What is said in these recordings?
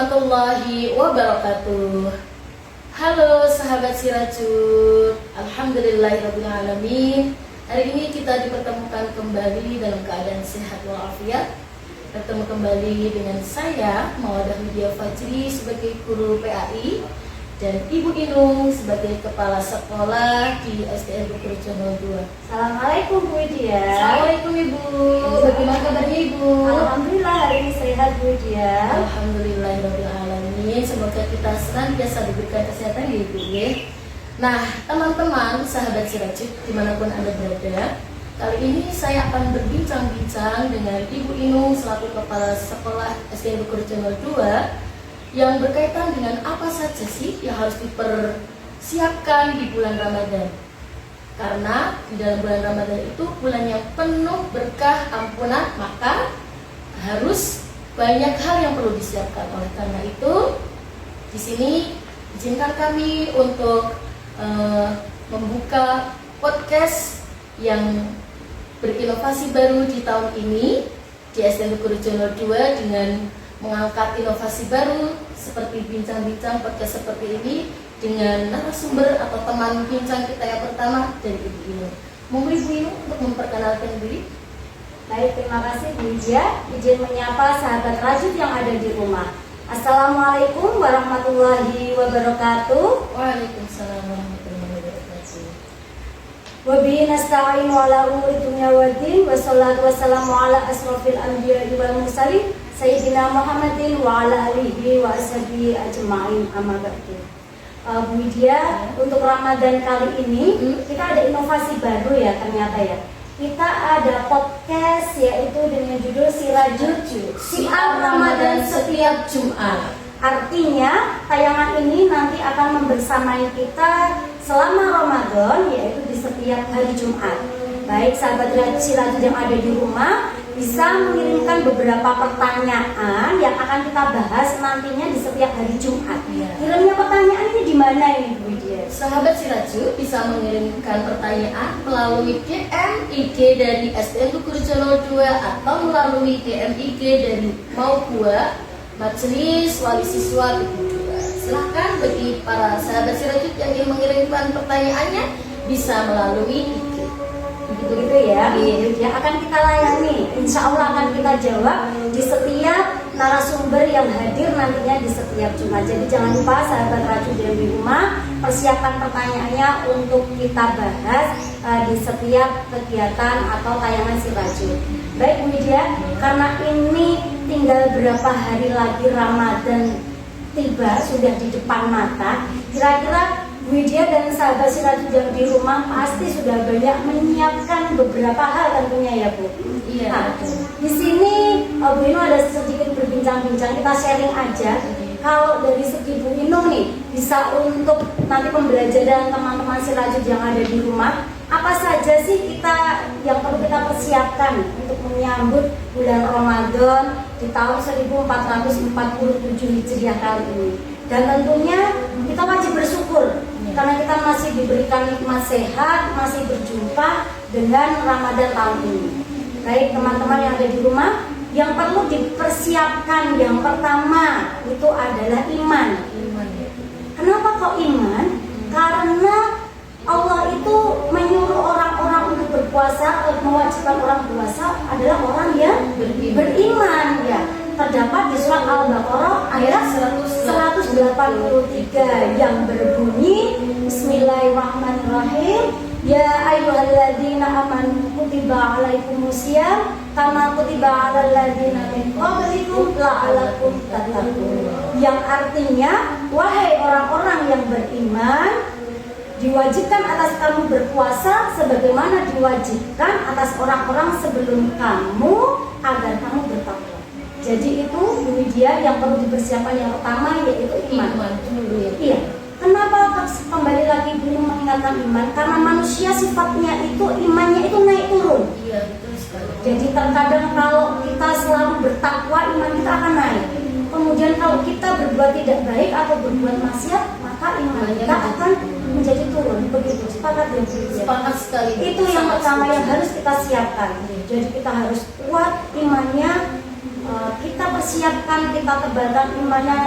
warahmatullahi wabarakatuh. Halo sahabat Sirajud, alhamdulillahirrabbilalamin. Hari ini kita dipertemukan kembali dalam keadaan sehat walafiat. Bertemu kembali dengan saya Mawadah Widya Fajri sebagai guru PAI dan Ibu Inung sebagai kepala sekolah di SDN Bukurjono 2. Assalamualaikum Bu Widya. Assalamualaikum Ibu. Bagaimana kabarnya Ibu? Alhamdulillah hari ini sehat Bu Widya. Alhamdulillahirrahmanirrahim. Semoga kita senantiasa diberikan kesehatan ya Ibu ya. Nah teman-teman sahabat Sirajud dimanapun Anda berada, kali ini saya akan berbincang-bincang dengan Ibu Inung selaku kepala sekolah SDN Bukurjono 2 yang berkaitan dengan apa saja sih yang harus dipersiapkan di bulan Ramadan. Karena di dalam bulan Ramadan itu bulan yang penuh berkah ampunan, maka harus banyak hal yang perlu disiapkan. Oleh karena itu, di sini izinkan kami untuk membuka podcast yang berinovasi baru di tahun ini di SDN Bukurjono 2 dengan mengangkat inovasi baru seperti bincang-bincang podcast seperti ini dengan narasumber atau teman bincang kita yang pertama dari Ibu Inung. Monggo Ibu Inung untuk memperkenalkan diri. Baik, terima kasih Bu Widya. Izin menyapa sahabat Rajud yang ada di rumah. Assalamualaikum warahmatullahi wabarakatuh. Waalaikumsalam warahmatullahi wabarakatuh. Wa bihi nasta'inu ala umuri dunya waddin, wassalatu wassalamu ala asrofil anbiya'i wal mursalin Sayyidina Muhammadin wa ala alihi wa ashabihi ajma'in, amma ba'du. Bu Widya, untuk Ramadan kali ini kita ada inovasi baru ya ternyata ya. Kita ada podcast yaitu dengan judul Sirajud Siar Ramadan setiap Jumat. Artinya tayangan ini nanti akan membersamai kita selama Ramadan, yaitu di setiap hari Jumat. Baik sahabat Sirajud yang ada di rumah bisa mengirimkan beberapa pertanyaan yang akan kita bahas nantinya di setiap hari Jumat. Kirimnya pertanyaan ini di mana ini Bu Widya? Sahabat Sirajud bisa mengirimkan pertanyaan melalui DM IG dari SDN Bukurjono 2 atau melalui DM IG dari Maupua Majelis Wali Siswa Buku 2. Silahkan bagi para sahabat Sirajud yang ingin mengirimkan pertanyaannya bisa melalui IG. Begitu ya, yang akan kita layani. Insya Allah akan kita jawab di setiap narasumber yang hadir nantinya di setiap Jumat. Jadi jangan lupa sahabat Rajud yang di rumah, persiapkan pertanyaannya untuk kita bahas di setiap kegiatan atau tayangan Sirajud. Baik Bu Widya, karena ini tinggal berapa hari lagi Ramadan tiba, sudah di depan mata, kira-kira Bu Widya dan sahabat Sirajud yang di rumah pasti sudah banyak menyiapkan beberapa hal tentunya ya Bu. Iya. Nah, di sini Bu Inung ada sedikit berbincang-bincang, kita sharing aja. Kalau dari segi Bu Inung nih, bisa untuk nanti pembelajaran teman-teman Sirajud yang ada di rumah, apa saja sih kita yang perlu kita persiapkan untuk menyambut bulan Ramadan di tahun 1447 Hijriah kali ini. Dan tentunya kita wajib bersyukur karena kita masih diberikan nikmat sehat, masih berjumpa dengan Ramadan tahun ini. Baik teman-teman yang ada di rumah, yang perlu dipersiapkan yang pertama itu adalah iman. Kenapa kok iman? Karena Allah itu menyuruh orang-orang untuk berpuasa, mewajibkan orang puasa adalah orang yang beriman ya. Terdapat di surat Al-Baqarah ayat 183 yang berbunyi Bismillahirrahmanirrahim. Ya ayyuhalladzina amanu kutiba alaikumusiyam kama kutiba alal ladzina min qablikum la'allakum tattaqun. Yang artinya, wahai orang-orang yang beriman, diwajibkan atas kamu berpuasa sebagaimana diwajibkan atas orang-orang sebelum kamu agar kamu bertakwa. Jadi itu Bu Widya yang perlu dipersiapkan yang pertama yaitu iman. Iya. Kenapa kembali lagi Bu mengingatkan iman? Karena manusia sifatnya itu imannya itu naik turun. Iya, betul sekali. Jadi terkadang kalau kita selalu bertakwa, iman kita akan naik. Kemudian kalau kita berbuat tidak baik atau berbuat maksiat, maka iman kita akan menjadi turun. Begitu. Sepakat ya Bu? Sepakat sekali. Itu yang pertama yang harus kita siapkan. Jadi kita harus kuat imannya, kita persiapkan, kita tebalkan imannya,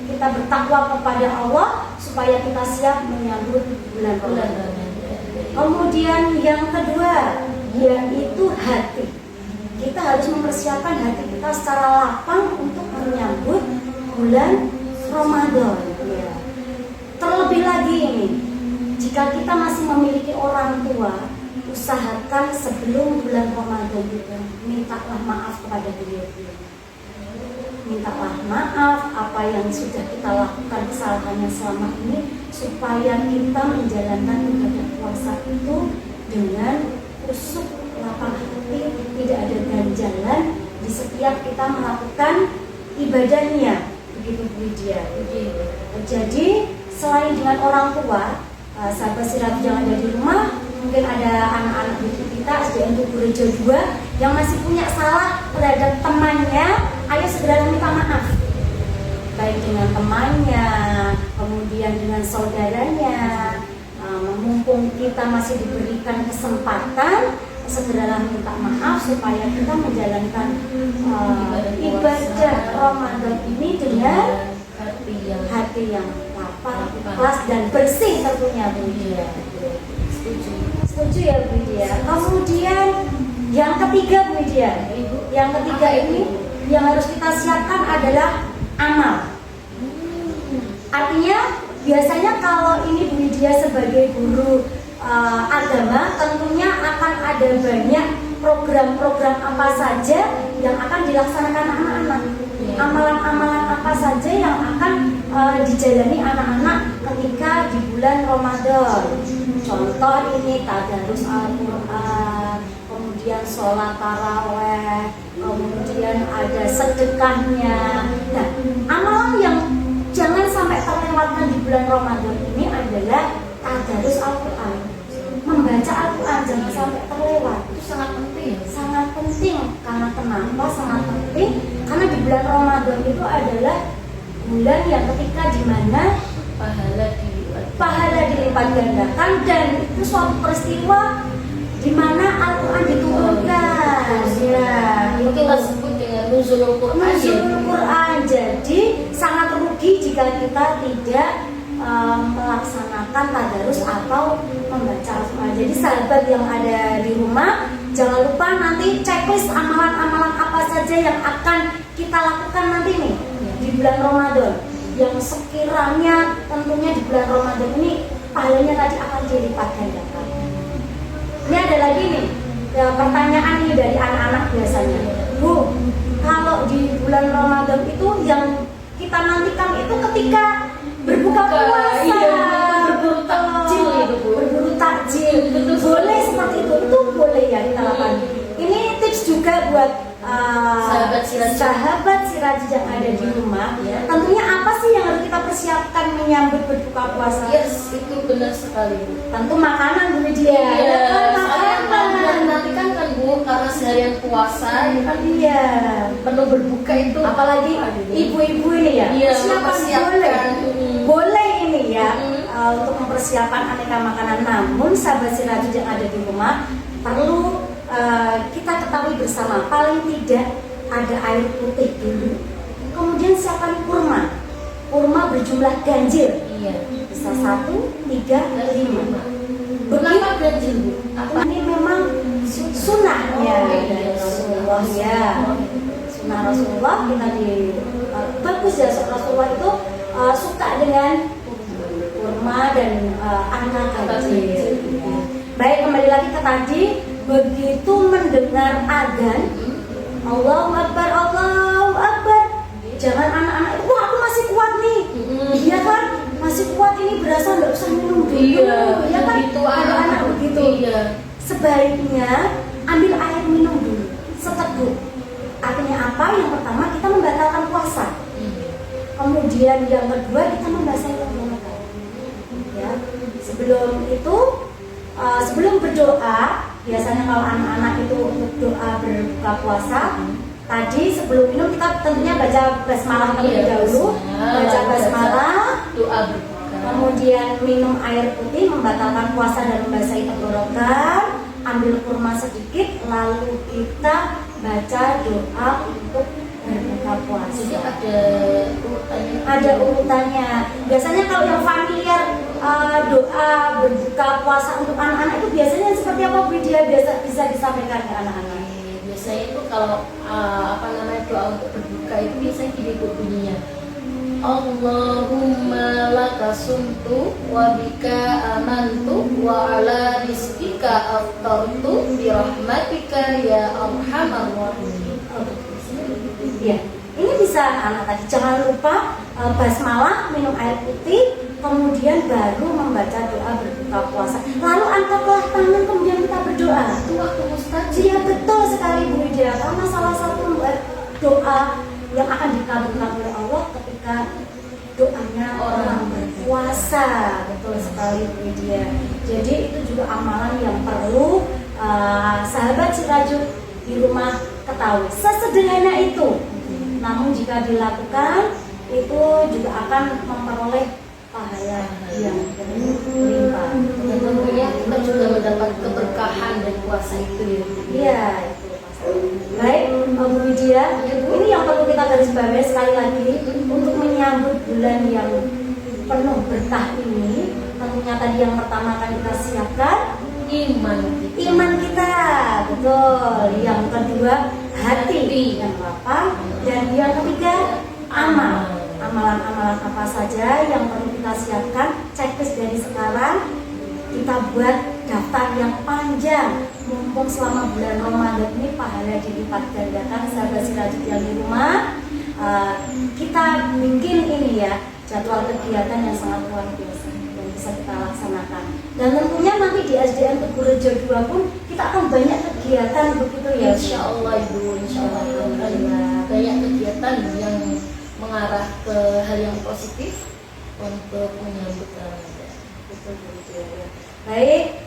kita bertakwa kepada Allah supaya kita siap menyambut bulan Ramadan. Kemudian yang kedua yaitu hati. Kita harus mempersiapkan hati kita secara lapang untuk menyambut bulan Ramadan. Ya. Terlebih lagi ini, jika kita masih memiliki orang tua, usahakan sebelum bulan Ramadan itu mintalah maaf kepada beliau. Mintalah maaf apa yang sudah kita lakukan kesalahannya selama ini, supaya kita menjalankan ibadah puasa itu dengan khusyuk, lapang hati, tidak ada ganjalan di setiap kita melakukan ibadahnya. Begitu Bu Widya. Jadi selain dengan orang tua, sahabat Siraj yang ada di rumah, mungkin ada anak-anak didik kita SDN Tugu Rejo 2 yang masih punya salah terhadap temannya, ayo segera minta maaf. Baik dengan temannya, kemudian dengan saudaranya. Mumpung kita masih diberikan kesempatan, segeralah minta maaf supaya kita menjalankan ibadah Ramadan ini dengan hati yang lapang, ikhlas dan bersih tentunya Bu Widya. Setuju ya Bu Widya. Kemudian yang ketiga Bu Widya, yang ketiga ini yang harus kita siapkan adalah amal. Artinya biasanya kalau ini Bu Widya sebagai guru agama, tentunya akan ada banyak program-program apa saja yang akan dilaksanakan anak-anak. Amalan-amalan apa saja yang akan dijalani anak-anak ketika di bulan Ramadan. Contoh ini tadarus Al-Quran, kemudian sholat taraweh, kemudian ada sedekahnya. Nah, amalan yang jangan sampai terlewatkan di bulan Ramadan ini adalah tadarus Al-Quran. Membaca Al-Quran jangan sampai terlewat. Itu sangat penting. Sangat penting. Karena kenapa sangat penting? Karena di bulan Ramadan itu adalah bulan yang ketika di mana pahala dilipat gandakan, dan itu suatu peristiwa di mana Al-Quran diturunkan. Ya, itu kita sebut dengan nuzulul Quran. Nuzulul Quran. Jadi sangat rugi jika kita tidak melaksanakan tadarus atau membaca Al-Quran. Jadi sahabat yang ada di rumah, jangan lupa nanti checklist amalan-amalan apa saja yang akan kita lakukan nanti nih di bulan Ramadan, yang sekiranya tentunya di bulan Ramadan ini pahalanya tadi akan dilipat gandakan. Ini ada lagi nih pertanyaan ini dari anak-anak biasanya, Bu, kalau di bulan Ramadan itu yang kita nantikan itu ketika berbuka puasa, berburu takjil itu Bu. Berburu takjil, boleh seperti itu boleh ya kita lakukan. Ini tips juga buat sahabat Siraj yang ada di rumah. Ya. Tentunya apa sih yang harus kita persiapkan menyambut berbuka puasa? Yes, itu benar sekali Bu. Tentu makanan Bu Widya. Iya, Makanan. nanti kan Bu, karena seharian puasa ya kan, Iya. menu berbuka itu Apalagi ibu-ibu ini ya. Iya, persiapan boleh ini ya, untuk mempersiapkan aneka makanan. Namun sahabat Siraj yang ada di rumah perlu kita ketahui bersama, paling tidak ada air putih dulu. Kemudian siapkan kurma berjumlah ganjil. Iya. Bisa 1, 3, 5. Kenapa ganjil Bu? Apa ini memang sunnahnya iya. Rasulullah ya. Sunnah Rasulullah kita bagus ya, Rasulullah itu suka dengan kurma dan anak ganjil. Baik, kembali lagi ke tadi, begitu mendengar adzan, Allahu Akbar, Allahu Akbar, jangan anak-anak itu, wah aku masih kuat nih, iya kan, masih kuat ini, berasa nggak usah minum dulu, ya kan, itu ada anak begitu. Iya. Sebaiknya ambil air minum dulu, seteguk. Artinya apa? Yang pertama kita membatalkan puasa. Kemudian yang kedua kita membasahi tenggorokan. Ya, sebelum itu, sebelum berdoa, biasanya kalau anak-anak itu untuk doa berbuka puasa, tadi sebelum minum kita tentunya baca basmalah terlebih dahulu, baca basmalah, doa berbuka, kemudian minum air putih membatalkan puasa dan membasahi tenggorokan, ambil kurma sedikit, lalu kita baca doa untuk berbuka puasa. Jadi ada urutannya. Ada urutannya. Biasanya kalau yang familiar doa berbuka puasa untuk anak-anak itu biasanya seperti apa Bu Dia bisa disampaikan ke anak-anak? Biasanya itu kalau doa untuk berbuka itu biasanya gini Bu bunyinya. Allahumma laka sumtu wa bika amantu wa ala rizqika aftartu bi rahmatika ya arhamar rahimin. Ya, ini bisa anak tadi jangan lupa basmalah, minum air putih, kemudian baru membaca doa berbuka puasa. Lalu angkatlah tangan kemudian kita berdoa. Itu waktu mustajab. Iya betul sekali Bu Widya, karena salah satu doa yang akan dikabulkan oleh Allah ketika doanya orang berpuasa. Betul sekali Bu Widya. Jadi itu juga amalan yang perlu sahabat Sirajud di rumah ketahui. Sesederhana itu, namun jika dilakukan itu juga akan memperoleh pahala yang berlimpah. Dan tentunya kita juga mendapat keberkahan dari puasa itu ya. Iya, itu pasti. Baik, Bu Widya, ini yang perlu kita garis bawahi sekali lagi untuk menyambut bulan yang penuh berkah ini. Tentunya tadi yang pertama akan kita siapkan iman kita, betul. Yang kedua hati yang lapang, dan yang ketiga amalan-amalan apa saja yang perlu kita siapkan. Checklist dari sekarang kita buat daftar yang panjang, mumpung selama bulan Ramadan ini pahala dilipat gandakan. Sahabat Sirajud yang di rumah, kita bikin ini ya jadwal kegiatan yang sangat luar biasa yang bisa kita laksanakan. Dan tentunya nanti di SDN Tegurejo 2 pun kita akan banyak kegiatan begitu ya. Insya Allah Ibu, insya Allah banyak kegiatan yang mengarah ke hal yang positif untuk menyambut Ramadan. Betul. Baik,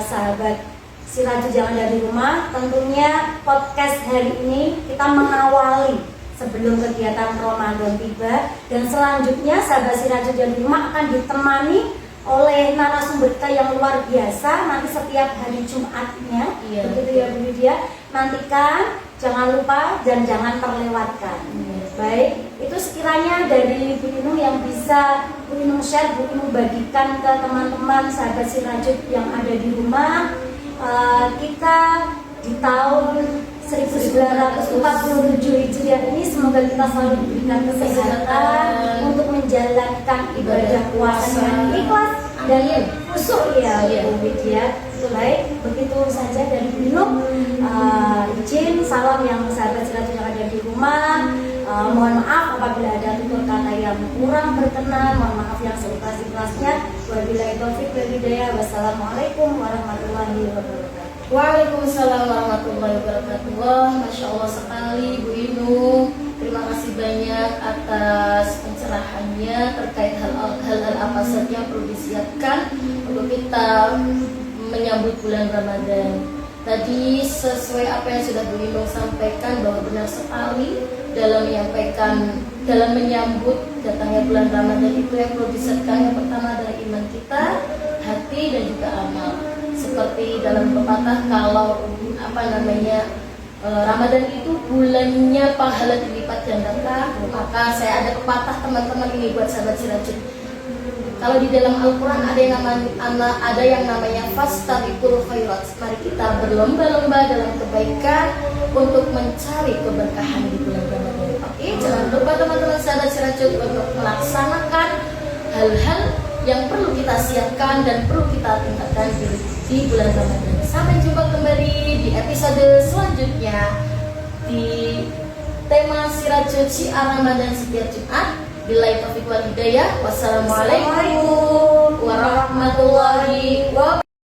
sahabat Sirajud yang ada di rumah, tentunya podcast hari ini kita mengawali sebelum kegiatan Ramadan tiba, dan selanjutnya sahabat Sirajud yang di rumah akan ditemani oleh narasumber kita yang luar biasa nanti setiap hari Jumatnya. Begitu ya Bu Widya. Nantikan, jangan lupa dan jangan terlewatkan. Baik, itu sekiranya dari Bu Inung yang bisa Bu Inung share, Bu Inung bagikan ke teman-teman sahabat Sirajud yang ada di rumah. Kita di tahun 1947 Hijriah ini semoga kita selalu diberikan kesehatan untuk menjalankan ibadah puasa yang ikhlas dan khusyuk ya Bu Widya. Baik, begitu saja dari Binung. Izin salam yang sahabat Sirajud yang ada di rumah. Mohon maaf apabila ada tutur kata yang kurang berkenan, mohon maaf yang seikhlas-ikhlasnya. Wabillahi taufiq wal hidayah. Wassalamualaikum warahmatullahi wabarakatuh. Waalaikumsalam warahmatullahi wabarakatuh. Wah, Masya Allah sekali Bu Inung. Terima kasih banyak atas pencerahannya terkait hal-hal apa saja yang perlu disiapkan untuk kita menyambut bulan Ramadan. Tadi sesuai apa yang sudah Bu Inung sampaikan bahwa benar sekali dalam menyambut datangnya bulan Ramadan itu yang perlu disiapkan yang pertama adalah iman kita, hati dan juga amal. Seperti dalam pepatah kalau Ramadan itu bulannya pahala dilipat gandakan, maka saya ada pepatah teman-teman ini buat sahabat Sirajud. Kalau di dalam Al-Quran ada yang namanya fastabiqul khairat. Mari kita berlomba-lomba dalam kebaikan untuk mencari keberkahan di bulan Ramadan. Oke, jangan lupa teman-teman sahabat Sirajud untuk melaksanakan hal-hal yang perlu kita siapkan dan perlu kita tingkatkan di bulan Ramadan. Sampai jumpa kembali di episode selanjutnya di tema Sirajud Syiar Ramadan setiap Jumat. Billahi taufiq wal hidayah. Wassalamualaikum warahmatullahi wabarakatuh.